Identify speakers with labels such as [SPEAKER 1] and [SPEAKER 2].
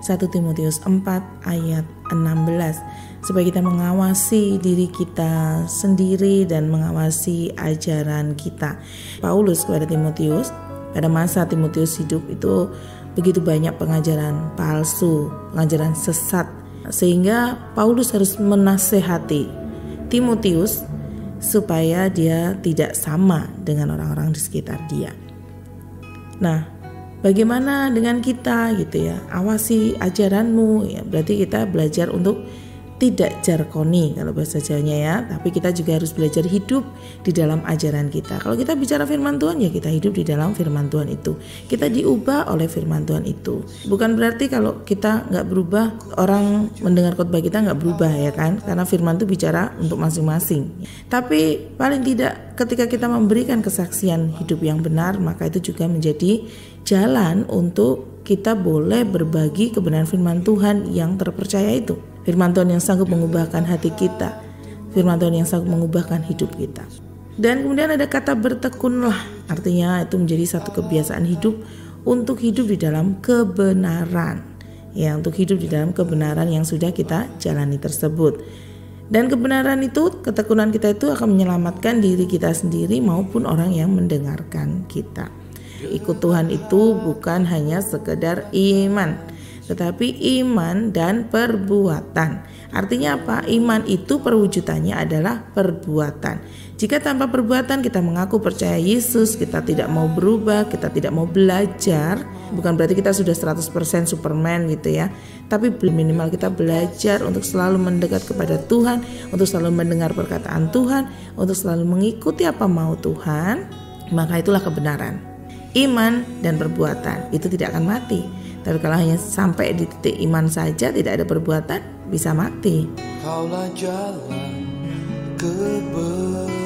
[SPEAKER 1] 1 Timotius 4 ayat 16, supaya kita mengawasi diri kita sendiri dan mengawasi ajaran kita. Paulus kepada Timotius, pada masa Timotius hidup itu begitu banyak pengajaran palsu, pengajaran sesat, sehingga Paulus harus menasehati Timotius supaya dia tidak sama dengan orang-orang di sekitar dia. Nah, bagaimana dengan kita gitu ya? Awasi ajaranmu ya. Berarti kita belajar untuk tidak jarkoni kalau bahasa Jawanya ya, tapi kita juga harus belajar hidup di dalam ajaran kita. Kalau kita bicara firman Tuhan ya kita hidup di dalam firman Tuhan itu. Kita diubah oleh firman Tuhan itu. Bukan berarti kalau kita nggak berubah, orang mendengar khotbah kita nggak berubah ya kan? Karena firman itu bicara untuk masing-masing. Tapi paling tidak ketika kita memberikan kesaksian hidup yang benar, maka itu juga menjadi jalan untuk kita boleh berbagi kebenaran firman Tuhan yang terpercaya itu. Firman Tuhan yang sanggup mengubahkan hati kita, firman Tuhan yang sanggup mengubahkan hidup kita. Dan kemudian ada kata bertekunlah, artinya itu menjadi satu kebiasaan hidup untuk hidup di dalam kebenaran. Ya, untuk hidup di dalam kebenaran yang sudah kita jalani tersebut. Dan kebenaran itu, ketekunan kita itu akan menyelamatkan diri kita sendiri maupun orang yang mendengarkan kita. Ikut Tuhan itu bukan hanya sekedar iman, tetapi iman dan perbuatan. Artinya apa? Iman itu perwujudannya adalah perbuatan. Jika tanpa perbuatan kita mengaku percaya Yesus, kita tidak mau berubah, kita tidak mau belajar, bukan berarti kita sudah 100% Superman gitu ya. Tapi minimal kita belajar untuk selalu mendekat kepada Tuhan, untuk selalu mendengar perkataan Tuhan, untuk selalu mengikuti apa mau Tuhan, maka itulah kebenaran. Iman dan perbuatan itu tidak akan mati. Tapi kalau hanya sampai di titik iman saja, tidak ada perbuatan, bisa mati. Kaulah jalan kebenaran.